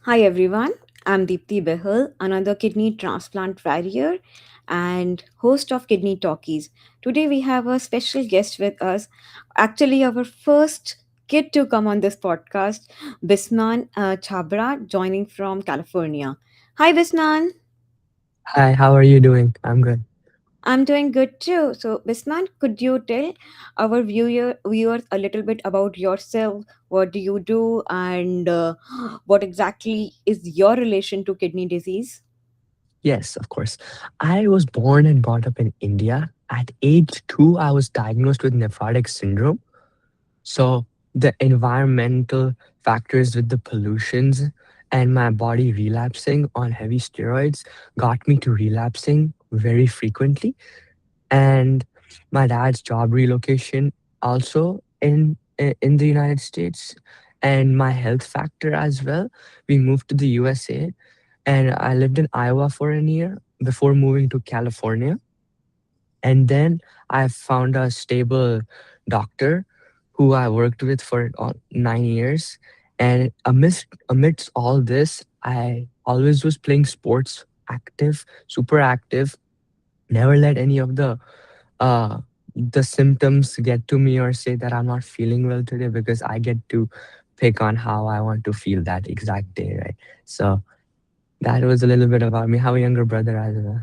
Hi everyone, I'm Deepthi Behal, another kidney transplant warrior and host of Kidney Talkies. Today we have a special guest with us, actually our first kid to come on this podcast, Bisman Chabra, joining from California. Hi Bisman, Hi, how are you doing? I'm good. I'm doing good too. So Bisman, could you tell our viewers a little bit about yourself? What do you do and what exactly is your relation to kidney disease? Yes, of course. I was born and brought up in India. At age 2, I was diagnosed with nephrotic syndrome. So, the environmental factors with the pollutions and my body relapsing on heavy steroids got me to relapsing very frequently. And my dad's job relocation also in the United States and my health factor as well. We moved to the USA and I lived in Iowa for a year before moving to California. And then I found a stable doctor who I worked with for 9 years. And amidst all this, I always was playing sports, active, super active, never let any of uh the symptoms get to me or say that I'm not feeling well today because I get to pick on how I want to feel that exact day, right? So that was a little bit about me. I have a younger brother as well.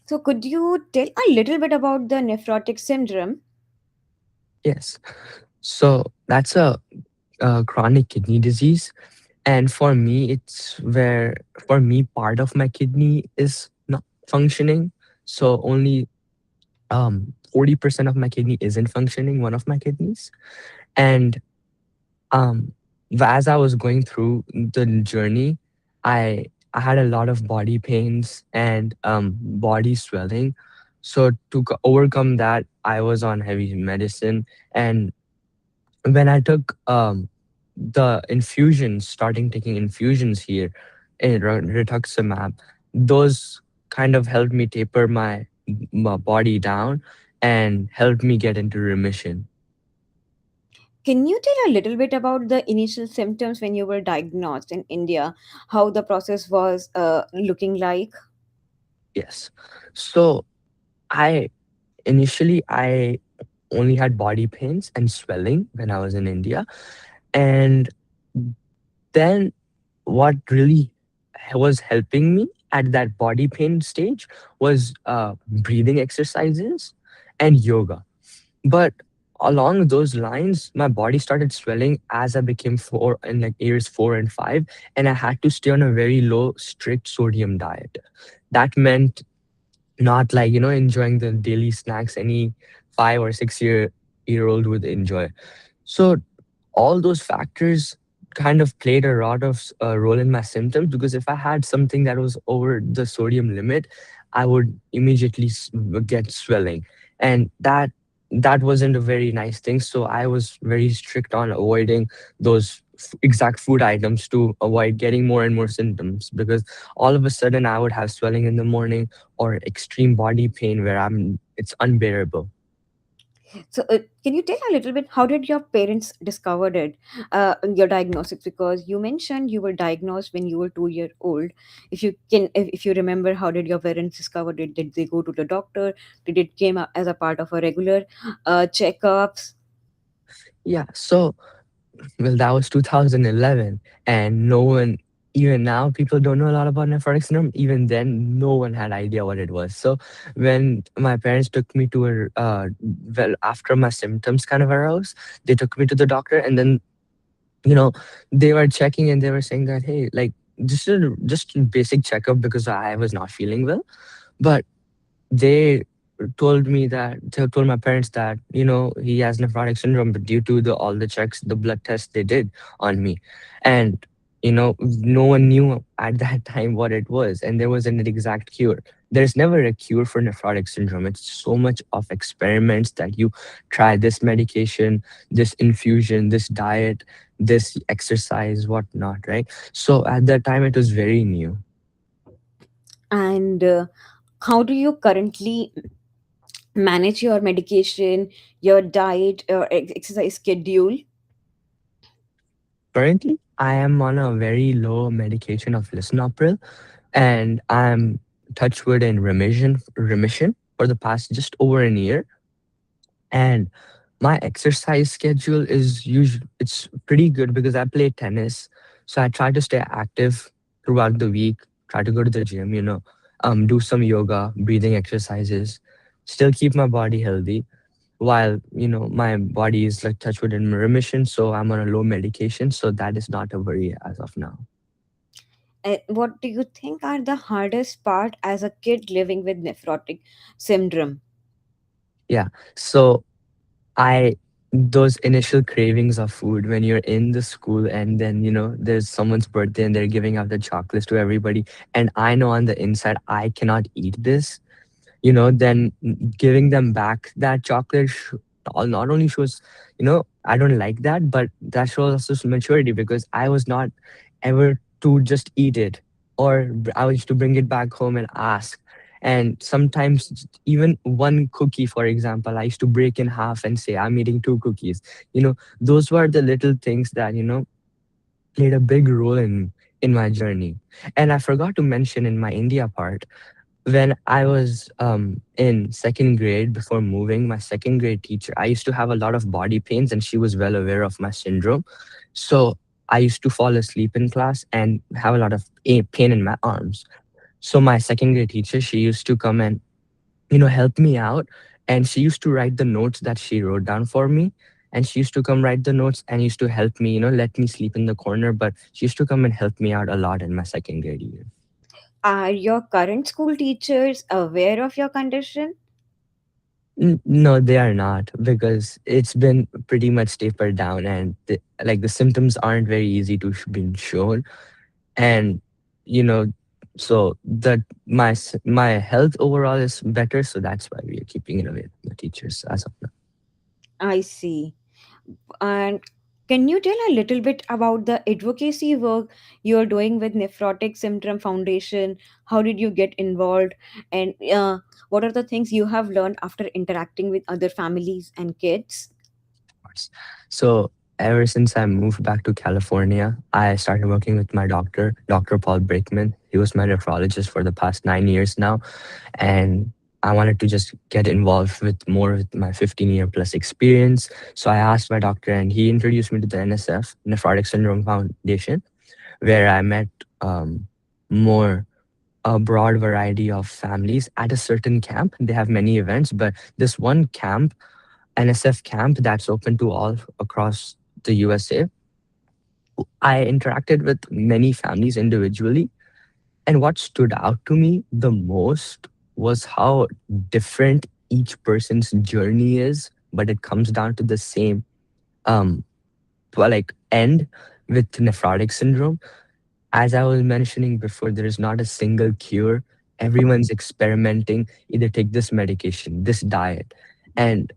So, could you tell a little bit about the nephrotic syndrome? Yes. So that's a chronic kidney disease. And for me, it's where, for me, part of my kidney is not functioning. So only 40% of my kidney isn't functioning, one of my kidneys. And um as I was going through the journey, I had a lot of body pains and body swelling. So to overcome that, I was on heavy medicine. And when I took the infusions, starting taking infusions here in rituximab, those kind of helped me taper my body down and helped me get into remission. Can you tell a little bit about the initial symptoms when you were diagnosed in India? How the process was looking like? Yes. So I I only had body pains and swelling when I was in India. And then what really was helping me at that body pain stage was breathing exercises and yoga. But along those lines, my body started swelling as I became four in like years 4 and 5, and I had to stay on a very low, strict sodium diet. That meant not like enjoying the daily snacks any 5 or 6 year old would enjoy. So all those factors kind of played a lot of role in my symptoms, because if I had something that was over the sodium limit, I would immediately get swelling. And that wasn't a very nice thing, so I was very strict on avoiding those exact food items to avoid getting more and more symptoms, because all of a sudden I would have swelling in the morning or extreme body pain where it's unbearable. So, can you tell a little bit how did your parents discovered it, your diagnosis? Because you mentioned you were diagnosed when you were 2 year old. If you remember, how did your parents discover it? Did they go to the doctor? Did it came up as a part of a regular checkups? Yeah, so well, that was 2011, and no one, even now, people don't know a lot about nephrotic syndrome. Even then, no one had idea what it was. So, when my parents took me to well, after my symptoms kind of arose, they took me to the doctor, and then, you know, they were checking and they were saying that, hey, like, just a basic checkup because I was not feeling well. But they told my parents that he has nephrotic syndrome, but due to the all the checks, the blood tests they did on me, and no one knew at that time what it was, and there wasn't an exact cure. There's never a cure for nephrotic syndrome. It's so much of experiments that you try this medication, this infusion, this diet, this exercise, whatnot, right? So at that time it was very new. And how do you currently manage your medication, your diet, or exercise schedule? Currently, I am on a very low medication of lisinopril, and I'm touch wood in remission for the past just over a year. And my exercise schedule is usually it's pretty good because I play tennis, so I try to stay active throughout the week. Try to go to the gym, do some yoga, breathing exercises, still keep my body healthy while my body is like touch wood in remission. So I'm on a low medication, so that is not a worry as of now. What do you think are the hardest part as a kid living with nephrotic syndrome? Yeah. So I those initial cravings of food when you're in the school and then there's someone's birthday and they're giving out the chocolates to everybody, and I know on the inside I cannot eat this, then giving them back that chocolate not only shows, I don't like that, but that shows also maturity because I was not ever to just eat it, or I used to bring it back home and ask. And sometimes even one cookie, for example, I used to break in half and say, I'm eating two cookies. Those were the little things that, played a big role in my journey. And I forgot to mention in my India part, when I was in second grade before moving, my second grade teacher, I used to have a lot of body pains and she was well aware of my syndrome. So I used to fall asleep in class and have a lot of pain in my arms. So my second grade teacher, she used to come and, help me out. And she used to write the notes that she wrote down for me. And she used to come write the notes and used to help me, let me sleep in the corner. But she used to come and help me out a lot in my second grade year. Are your current school teachers aware of your condition? No, they are not because it's been pretty much tapered down, and like the symptoms aren't very easy to be shown. And you know, so that my health overall is better, so that's why we are keeping it away from the teachers as of now. I see. And can you tell a little bit about the advocacy work you're doing with Nephrotic Syndrome Foundation? How did you get involved? And what are the things you have learned after interacting with other families and kids? Course. So ever since I moved back to California, I started working with my doctor, Dr. Paul Brakeman. He was my nephrologist for the past 9 years now, and I wanted to just get involved with more with my 15-year plus experience. So I asked my doctor, and he introduced me to the NSF, Nephrotic Syndrome Foundation, where I met um, more a broad variety of families at a certain camp. They have many events, but this one camp, NSF camp, that's open to all across the USA, I interacted with many families individually, and what stood out to me the most was how different each person's journey is, but it comes down to the same um like end with nephrotic syndrome. As I was mentioning before, there is not a single cure. Everyone's experimenting, either take this medication, this diet. And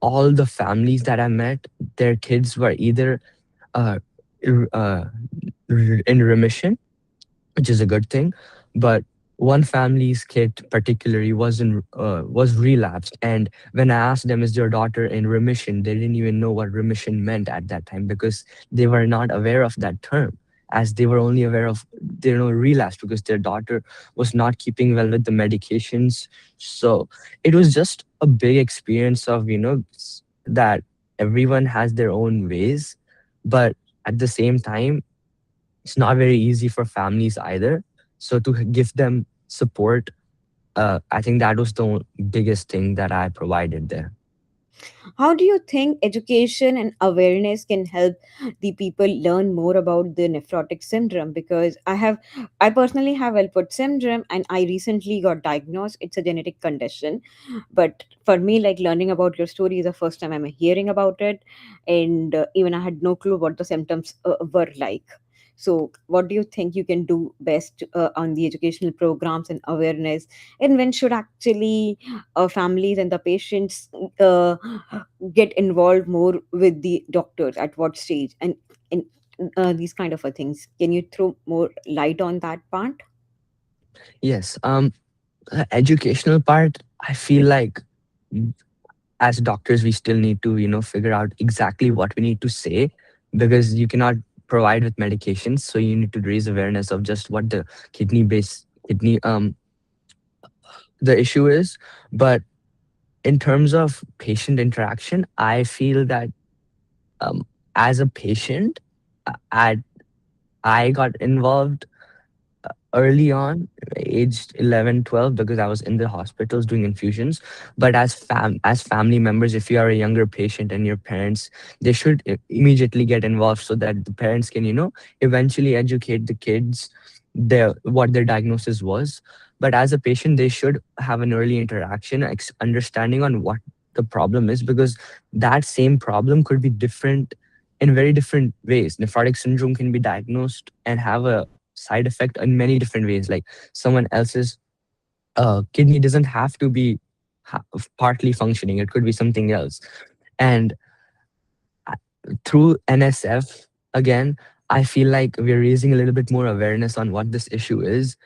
all the families that I met, their kids were either uh, ir- uh, in remission, which is a good thing. But one family's kid particularly was relapsed, and when I asked them, "Is your daughter in remission?" they didn't even know what remission meant at that time because they were not aware of that term, as they were only aware of relapse because their daughter was not keeping well with the medications. So it was just a big experience of that everyone has their own ways, but at the same time it's not very easy for families either. So to give them support, I think that was the biggest thing that I provided there. How do you think education and awareness can help the people learn more about the nephrotic syndrome? Because I personally have Alport syndrome and I recently got diagnosed. It's a genetic condition. But for me, like learning about your story is the first time I'm hearing about it. And even I had no clue what the symptoms were like. So, what do you think you can do best on the educational programs and awareness? And when should actually families and the patients uh, get involved more with the doctors at what stage and these kind of things? Can you throw more light on that part? Yes, the educational part, I feel like as doctors we still need to figure out exactly what we need to say, because you cannot provide with medications, so you need to raise awareness of just what the kidney the issue is. But in terms of patient interaction, I feel that um, as a patient, I I got involved early on, aged 11, 12, because I was in the hospitals doing infusions. But as family members, if you are a younger patient and your parents, they should immediately get involved, so that the parents can, eventually educate the kids what their diagnosis was. But as a patient, they should have an early interaction, understanding on what the problem is, because that same problem could be different in very different ways. Nephrotic syndrome can be diagnosed and have a side effect in many different ways. Like, someone else's kidney doesn't have to be partly functioning, it could be something else. And I- through NSF, again, I feel like we're raising a little bit more awareness on what this issue is.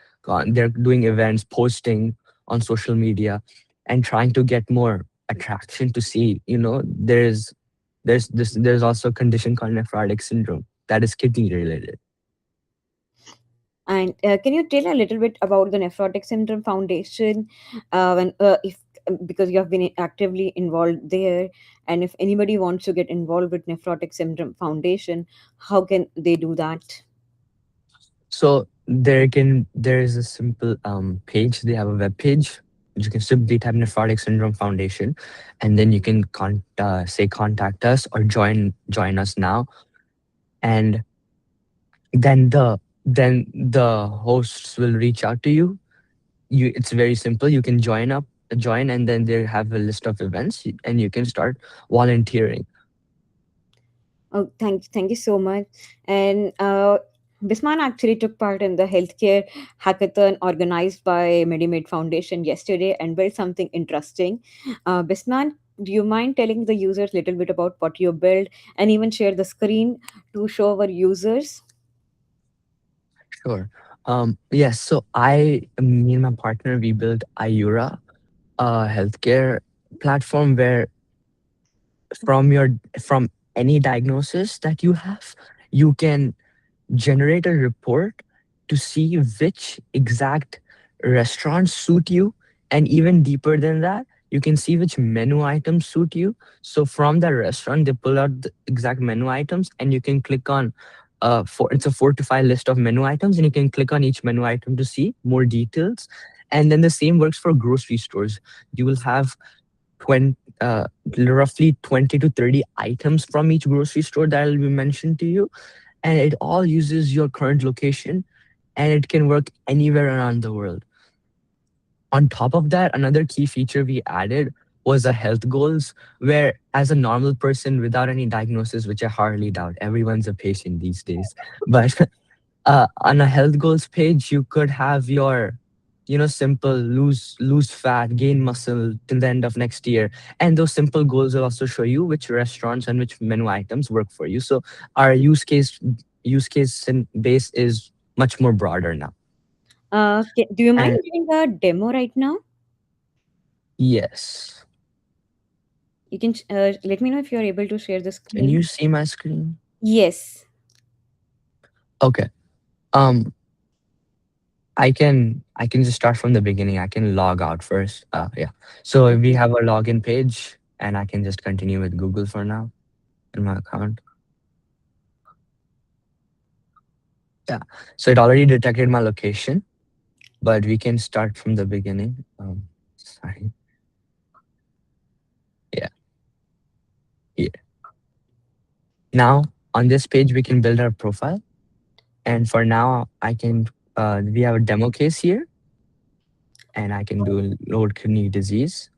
They're doing events, posting on social media, and trying to get more attraction to see, there's also a condition called nephrotic syndrome that is kidney related. And can you tell a little bit about the Nephrotic Syndrome Foundation, when if because you have been actively involved there, and if anybody wants to get involved with Nephrotic Syndrome Foundation, how can they do that? So there is a simple page. They have a web page. You can simply type Nephrotic Syndrome Foundation, and then you can say contact us or join us now. And then the hosts will reach out to you. It's very simple. You can join, and then they have a list of events, and you can start volunteering. Oh, thank you so much. And Bisman actually took part in the healthcare hackathon organized by MediMade Foundation yesterday and built something interesting. Bisman, do you mind telling the users a little bit about what you built and even share the screen to show our users? Sure. Yes. So me and my partner, we built Ayura, a healthcare platform where from any diagnosis that you have, you can generate a report to see which exact restaurants suit you. And even deeper than that, you can see which menu items suit you. So from the restaurant, they pull out the exact menu items, and you can click on it's a 4 to 5 list of menu items, and you can click on each menu item to see more details. And then the same works for grocery stores. You will have 20, roughly 20 to 30 items from each grocery store that will be mentioned to you, and it all uses your current location, and it can work anywhere around the world. On top of that, another key feature we added was a health goals, where as a normal person without any diagnosis, which I hardly doubt, everyone's a patient these days, but on a health goals page, you could have your, simple lose fat, gain muscle till the end of next year, and those simple goals will also show you which restaurants and which menu items work for you. So our use case and base is much more broader now. Do you mind And giving a demo right now? yes, You can let me know if you're able to share the can screen. you see my screen? Yes. Okay. Um, I can just start from the beginning. I can log out first. Yeah. So we Okay. have a login page, and I can just continue with Google for now in my account. Yeah. So it already detected my location, but we can start from the beginning. Sorry. Yeah. Yeah. Now on this page, we can build our profile, and for now, I can. We have a demo case here, and I can do load kidney disease.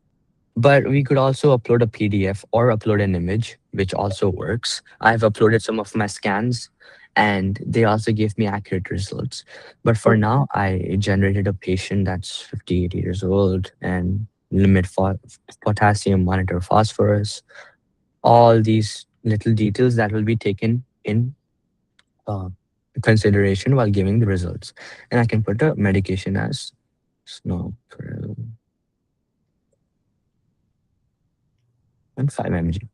But we could also upload a PDF or upload an image, which also works. I've uploaded some of my scans, and they also gave me accurate results. But for now, I generated a patient that's 58 years old and limit for potassium, monitor phosphorus, all these little details that will be taken in uh, consideration while giving the results. And I can put a medication as snow and 5 mg.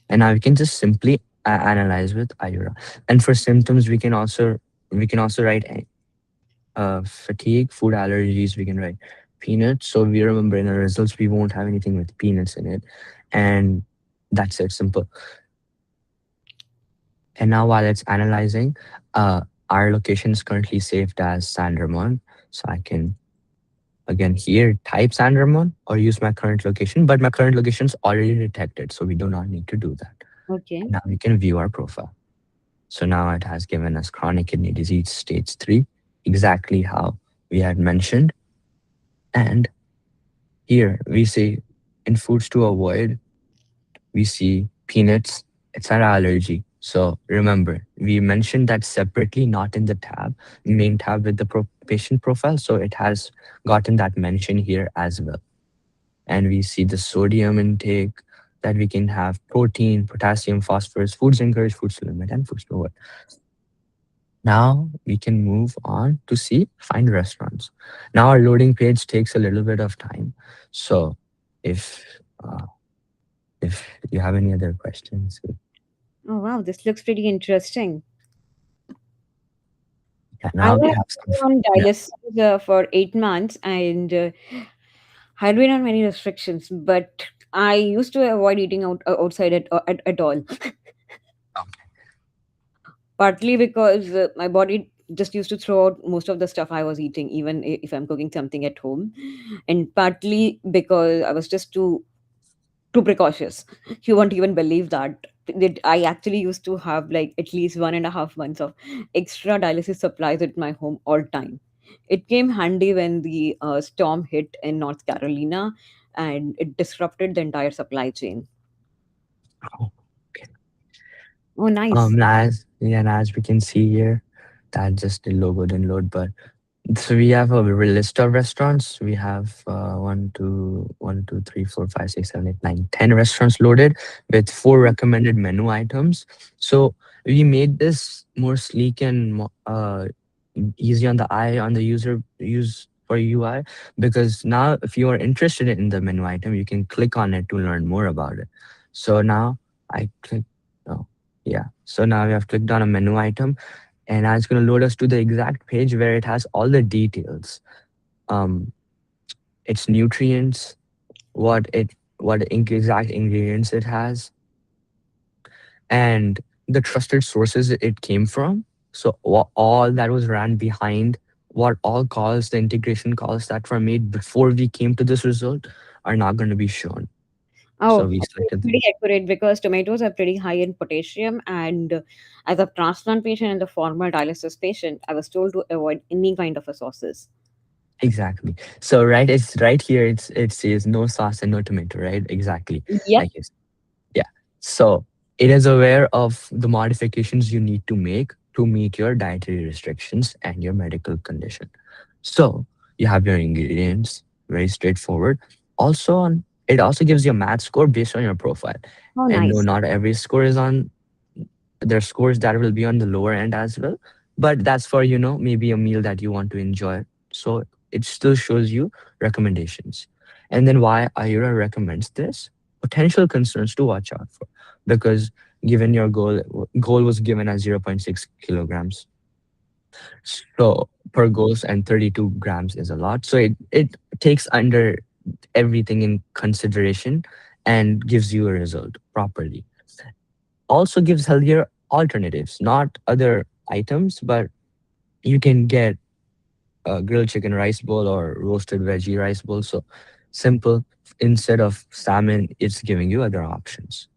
And now we can just simply analyze with Ayura. And for symptoms, we can also write fatigue, food allergies. We can write peanuts. So we remember in the results we won't have anything with peanuts in it, and that's it. Simple. And now while it's analyzing, our location is currently saved as San Ramon. So I can again here type San Ramon or use my current location, but my current location is already detected, so we do not need to do that. Okay. And now we can view our profile. So now it has given us chronic kidney disease stage 3, exactly how we had mentioned. And here we see in foods to avoid, we see peanuts, it's an allergy. So remember, we mentioned that separately, not in the main tab with the patient profile. So it has gotten that mention here as well. And we see the sodium intake that we can have protein, potassium, phosphorus, foods encourage, foods to limit, and foods to avoid. Now we can move on to see find restaurants. Now our loading page takes a little bit of time. So if uh, if you have any other questions, Oh wow, this looks pretty interesting. yeah, I now we was have some. on Yeah. dialysis for 8 months and had been on many restrictions, but I used to avoid eating outside at all. Okay. Partly because my body just used to throw out most of the stuff I was eating, even if I'm cooking something at home, and partly because I was just too precautious. You won't even believe that I actually used to have like at least 1.5 months of extra dialysis supplies at my home all time. It came handy when the storm hit in North Carolina, and it disrupted the entire supply chain. Oh, okay. Oh, nice. As yeah, and as we can see here, that just the logo didn't load, but so we have a list of restaurants. We have 10 restaurants loaded with 4 recommended menu items. So we made this more sleek and easy on the eye on the user use for UI, because now if you are interested in the menu item, you can click on it to learn more about it. So now I click. Oh, yeah. So now we have clicked on a menu item, and now it's going to load us to the exact page where it has all the details, um its nutrients, what exact ingredients it has, and the trusted sources it came from. So all that was ran behind, what all calls, the integration calls that were made before we came to this result are not going to be shown. So Oh, we okay, selected pretty them. accurate because tomatoes are pretty high in potassium. And as a transplant patient and a former dialysis patient, I was told to avoid any kind of a sauces. Exactly. So right, it's right here, it says no sauce and no tomato, right? Exactly. Yep. Like it's Yeah. So it is aware of the modifications you need to make to meet your dietary restrictions and your medical condition. So you have your ingredients, very straightforward. It also gives you a math score based on your profile. Oh, And no, nice. not every score is on, there are scores that will be on the lower end as well. But that's for, maybe a meal that you want to enjoy. So it still shows you recommendations. And then why Ayura recommends this? Potential concerns to watch out for. Because given your goal was given as zero point 0.6 kilograms. So per goals, and 32 grams is a lot. So it takes under everything in consideration and gives you a result properly. Also gives healthier alternatives, not other items, but you can get a grilled chicken rice bowl or roasted veggie rice bowl. So simple. Instead of salmon, it's giving you other options.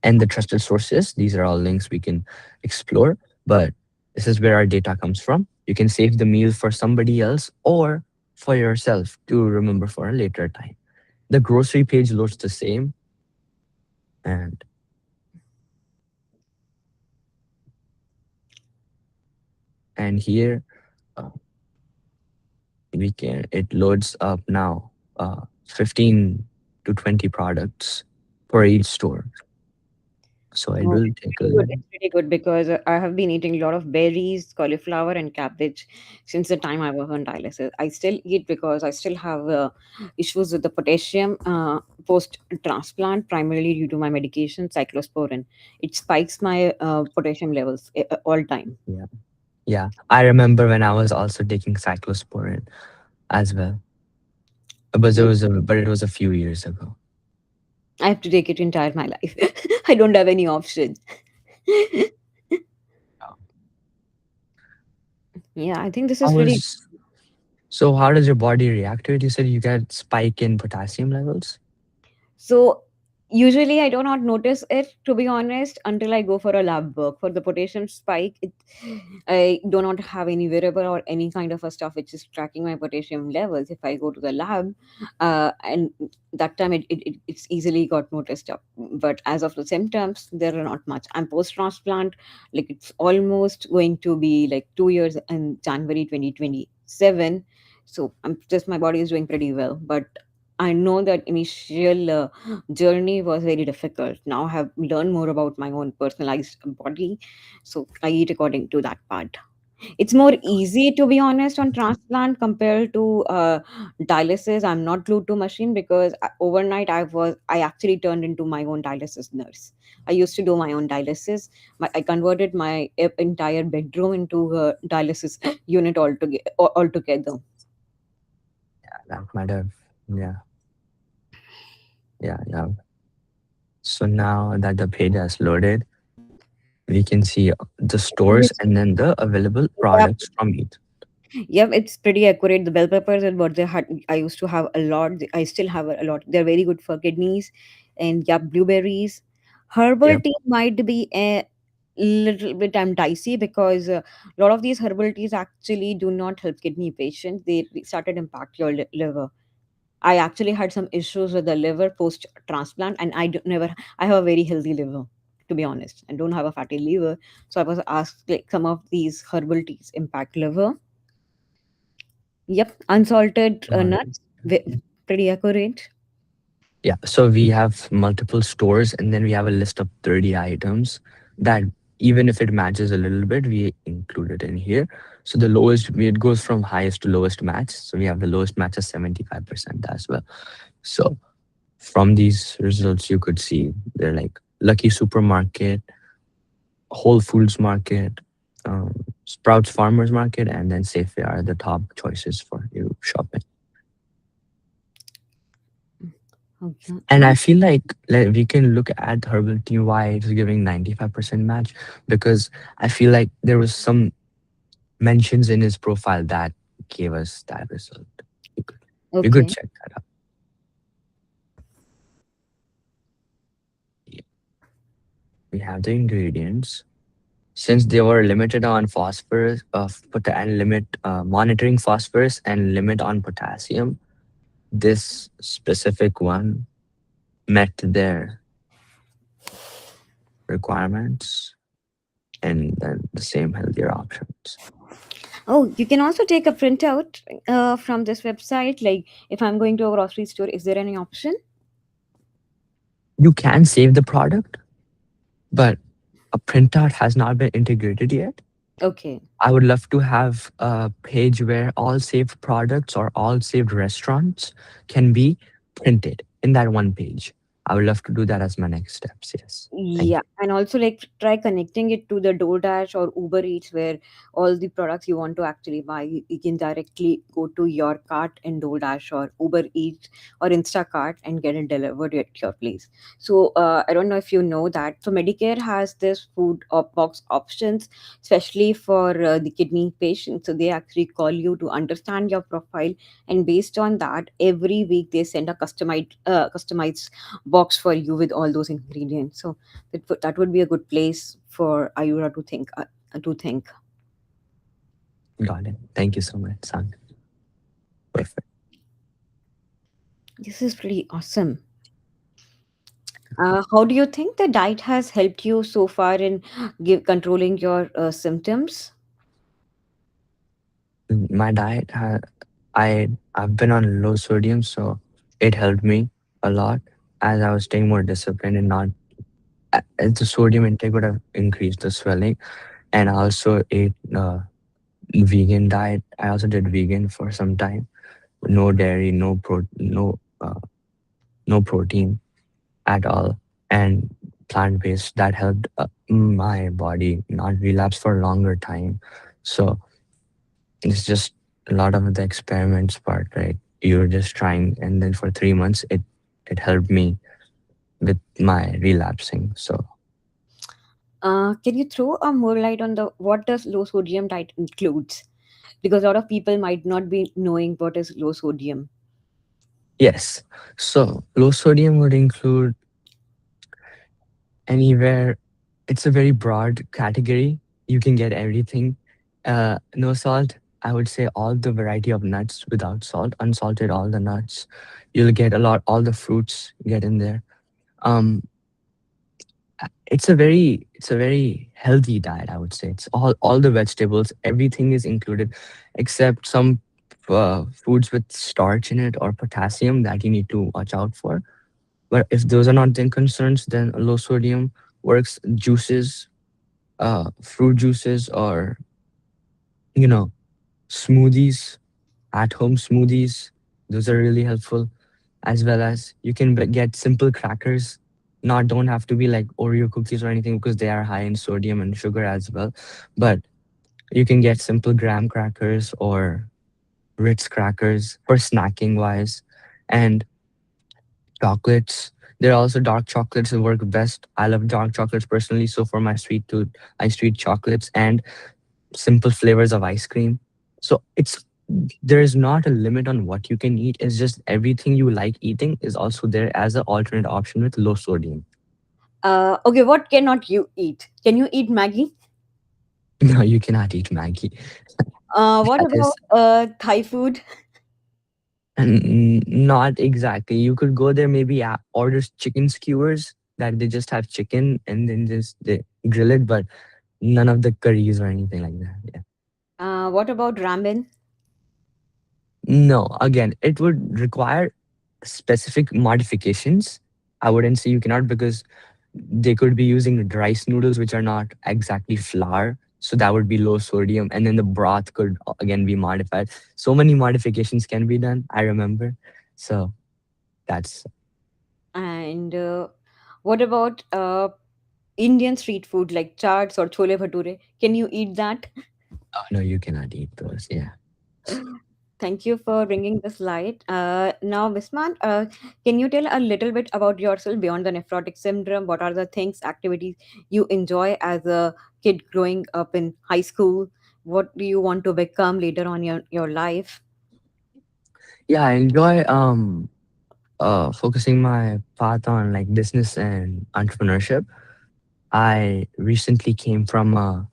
And the trusted sources, these are all links we can explore, but this is where our data comes from. You can save the meal for somebody else or for yourself to remember for a later time. The grocery page looks the same, and here uh, it loads up now 15 to 20 products for each store. So it Oh, will it's take a pretty good. little. It's pretty good because I have been eating a lot of berries, cauliflower, and cabbage since the time I was on dialysis. I still eat because I still have issues with the potassium post transplant, primarily due to my medication, cyclosporin. It spikes my potassium levels all time. Yeah. Yeah. I remember when I was also taking cyclosporin as well. But it was a few years ago. I have to take it entire my life. I don't have any option. Oh. Yeah, I think this I is pretty. was So how does your body react to it? You said you get spike in potassium levels? So usually I do not notice it, to be honest, until I go for a lab work. For the potassium spike, I do not have any variable or any kind of a stuff which is tracking my potassium levels. If I go to the lab, and that time it's easily got noticed up. But as of the symptoms, there are not much. I'm post transplant, like it's almost going to be like 2 years in January 2027. So I'm just my body is doing pretty well, but I know that initial journey was very difficult. Now I have learned more about my own personalized body, so I eat according to that part. It's more easy, to be honest, on transplant compared to dialysis. I'm not glued to machine because overnight I actually turned into my own dialysis nurse. I used to do my own dialysis. I converted my entire bedroom into a dialysis unit altogether. That might have, yeah, yeah. So now that the page has loaded, we can see the stores and then the available Yep. products from it. Yep, it's pretty accurate. The bell peppers and what they had, I used to have a lot. I still have a lot. They're very good for kidneys. And yep, blueberries. Herbal Yep. tea might be a little bit dicey because a lot of these herbal teas actually do not help kidney patients. They started impact your liver. I actually had some issues with the liver post transplant, and never. I have a very healthy liver, to be honest. I don't have a fatty liver, so I was asked like some of these herbal teas impact liver. Yep, unsalted Got nuts, it. pretty accurate. Yeah, so we have multiple stores and then we have a list of 30 items that even if it matches a little bit, we include it in here. So the lowest, it goes from highest to lowest match. So we have the lowest match as 75% as well. So from these results, you could see they're like Lucky Supermarket, Whole Foods Market, Sprouts Farmers Market, and then Safeway are the top choices for you shopping. Okay. And I feel like we can look at herbal tea why it's giving 95% match because I feel like there was some mentions in his profile that gave us that result. We could, we could Okay. check that out. Yeah, we have the ingredients. Since they were limited on phosphorus and limit monitoring phosphorus and limit on potassium, this specific one met their requirements and then the same healthier options. Oh, you can also take a printout from this website. Like, if I'm going to a grocery store, is there any option? You can save the product, but a printout has not been integrated yet. Okay. I would love to have a page where all saved products or all saved restaurants can be printed in that one page. I would love to do that as my next steps. Yes. Thank Yeah, you. and also like try connecting it to the DoorDash or Uber Eats, where all the products you want to actually buy, you can directly go to your cart in DoorDash or Uber Eats or Instacart and get it delivered at your place. So I don't know if you know that. So Medicare has this food box options, especially for the kidney patients. So they actually call you to understand your profile, and based on that, every week they send a customized box for you with all those ingredients. So that would be a good place for Ayura to think. To think. Got it. Thank you so much, Sang. Perfect. This is pretty awesome. How do you think the diet has helped you so far in controlling your symptoms? My diet, I've been on low sodium, so it helped me a lot as I was staying more disciplined and not the sodium intake would have increased the swelling. And I also ate vegan diet. I also did vegan for some time. No dairy, no protein at all, and plant based. That helped my body not relapse for a longer time. So it's just a lot of the experiments part, right? You're just trying, and then for 3 months, it helped me with my relapsing. So Can you throw a more light on the what does low sodium diet includes? Because a lot of people might not be knowing what is low sodium. yes, so low sodium would include anywhere. It's a very broad category. You can get everything. No salt. I would say all the variety of nuts without salt, unsalted, all the nuts. You'll get a lot, all the fruits get in there. Um, it's a very healthy diet. I would say it's all the vegetables. Everything is included, except some foods with starch in it or potassium that you need to watch out for. But if those are not the concerns, then low sodium works. Juices, fruit juices, or you know smoothies, at home smoothies, those are really helpful. As well as you can get simple crackers. Not don't have to be like Oreo cookies or anything, because they are high in sodium and sugar as well. But you can get simple graham crackers or Ritz crackers for snacking wise. And chocolates, there are also dark chocolates that work best. I love dark chocolates personally, so for my sweet tooth, I sweet chocolates and simple flavors of ice cream. So there is not a limit on what you can eat. It's just everything you like eating is also there as an alternate option with low sodium. Okay, what cannot you eat? Can you eat Maggie? No, you cannot eat Maggie. What That about is Thai food? not exactly. You could go there, maybe order chicken skewers that they just have chicken and then just they grill it, but none of the curries or anything like that. Yeah. What about ramen? No, again, it would require specific modifications. I wouldn't say you cannot, because they could be using rice noodles, which are not exactly flour. So that would be low sodium. And then the broth could again be modified. So many modifications can be done, I remember. So that's, And what about Indian street food like chaats or chole bhature? Can you eat that? oh, no, you cannot eat those. Yeah. Thank you for bringing this light. Now, Bisman, can you tell a little bit about yourself beyond the nephrotic syndrome? What are the things, activities you enjoy as a kid growing up in high school? What do you want to become later on your life? Yeah, I enjoy focusing my path on like business and entrepreneurship. I recently came from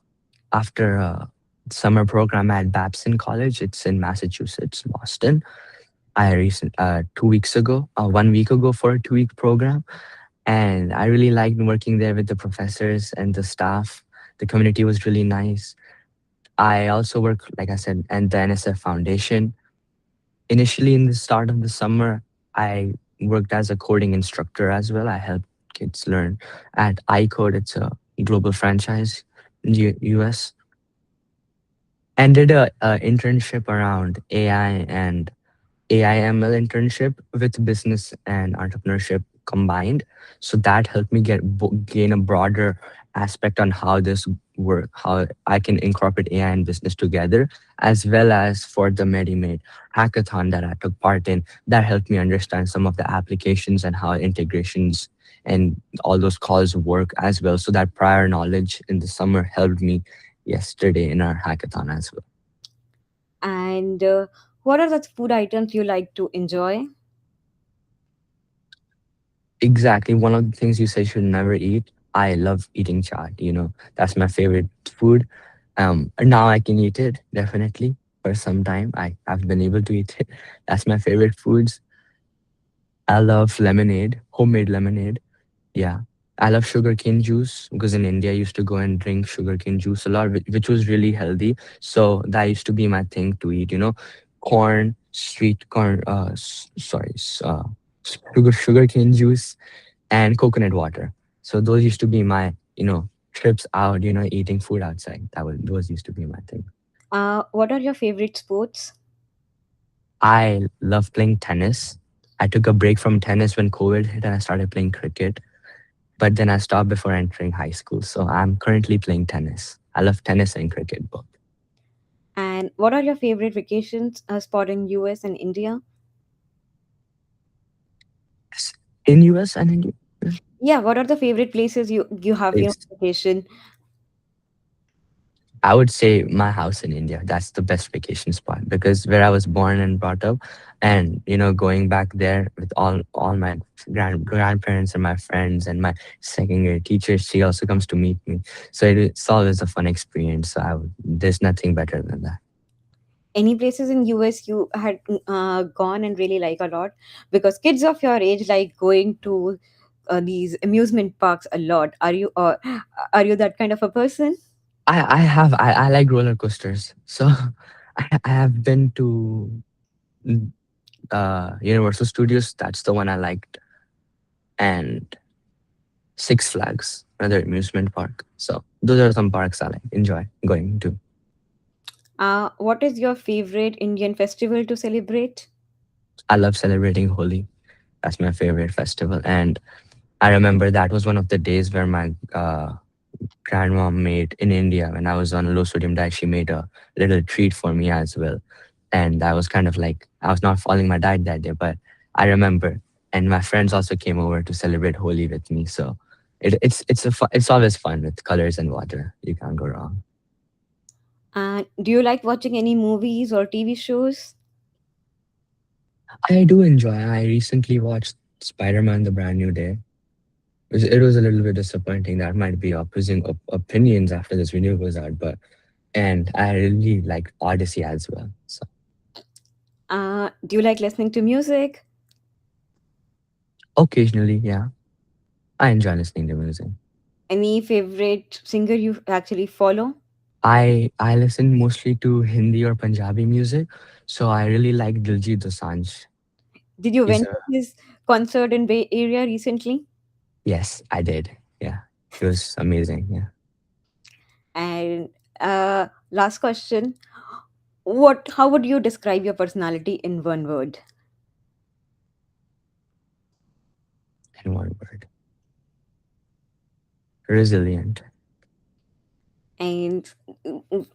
after a summer program at Babson College. It's in Massachusetts, Boston. I recent 2 weeks ago, 1 week ago, for a 2 week program, and I really liked working there with the professors and the staff. The community was really nice. I also work, like I said, at the NSF Foundation. Initially, in the start of the summer, I worked as a coding instructor as well. I helped kids learn at iCode. It's a global franchise in US, and did a internship around AI and AI/ML internship with business and entrepreneurship combined. So that helped me gain a broader aspect on how this work, how I can incorporate AI and business together, as well as for the MediMate hackathon that I took part in. That helped me understand some of the applications and how integrations and all those calls work as well. So that prior knowledge in the summer helped me yesterday in our hackathon as well. And what are the food items you like to enjoy? Exactly. One of the things you say should never eat. I love eating chaat. That's my favorite food. Now I can eat it definitely. For some time, I have been able to eat it. That's my favorite foods. I love lemonade, homemade lemonade. Yeah. I love sugarcane juice, because in India I used to go and drink sugarcane juice a lot, which was really healthy. So that used to be my thing to eat. Corn, sweet corn. Sugarcane juice and coconut water. So those used to be my, trips out, eating food outside. Those used to be my thing. What are your favorite sports? I love playing tennis. I took a break from tennis when COVID hit and I started playing cricket, but then I stopped before entering high school. So I'm currently playing tennis. I love tennis and cricket both. And what are your favorite vacations spot in US and India? Yes. In US and India. Yeah, what are the favorite places you have been on Place. vacation? I would say my house in India. That's the best vacation spot because where I was born and brought up, and going back there with all my grandparents and my friends and my second grade teacher. She also comes to meet me, so it's always a fun experience. So there's nothing better than that. Any places in US you had gone and really like a lot? Because kids of your age like going to these amusement parks a lot. Are you that kind of a person? I like roller coasters, so I have been to Universal Studios. That's the one I liked, and Six Flags, another amusement park. So those are some parks I like enjoy going to. What is your favorite Indian festival to celebrate? I love celebrating Holi. That's my favorite festival, and I remember that was one of the days where my grandma made in India when I was on a low sodium diet. She made a little treat for me as well, and I was kind of like I was not following my diet that day, but I remember, and my friends also came over to celebrate Holi with me. So it's always fun with colors and water. You can't go wrong. Do you like watching any movies or TV shows? I do enjoy. I recently watched Spider-Man: The Brand New Day. It was a little bit disappointing. That might be opposing opinions after this video goes out, but and I really like Odyssey as well. So Do you like listening to music? occasionally, yeah, I enjoy listening to music. Any favorite singer you actually follow? I listen mostly to Hindi or Punjabi music, so I really like Diljit Dosanjh. Did you He's went a to his concert in Bay Area recently? Yes, I did. Yeah, it was amazing. Yeah, And last question, what how would you describe your personality in one word? in one word, resilient. And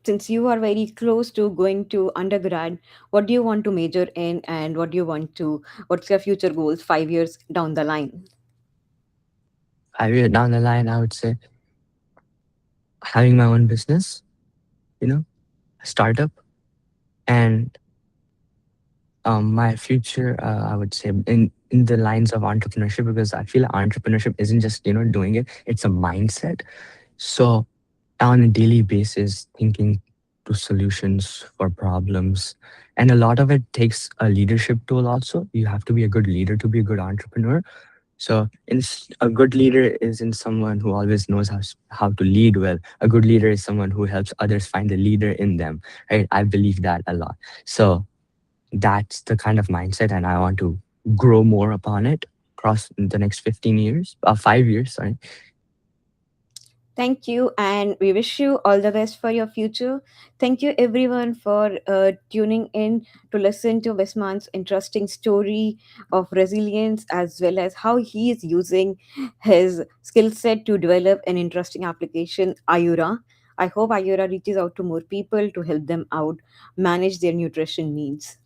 since you are very close to going to undergrad, what do you want to major in, and what's your future goals 5 years down the line? 5 years down the line, I would say having my own business, a startup, and my future, I would say, in the lines of entrepreneurship, because I feel entrepreneurship isn't just doing it; it's a mindset. So on a daily basis, thinking to solutions for problems, and a lot of it takes a leadership tool. Also, you have to be a good leader to be a good entrepreneur. So, a good leader isn't someone who always knows how to lead well. A good leader is someone who helps others find the leader in them. Right? I believe that a lot. So that's the kind of mindset, and I want to grow more upon it across the next 15 years, 5 years, sorry. Thank you, and we wish you all the best for your future. Thank you, everyone, for tuning in to listen to Bisman's interesting story of resilience, as well as how he is using his skill set to develop an interesting application, Ayura. I hope Ayura reaches out to more people to help them out manage their nutrition needs.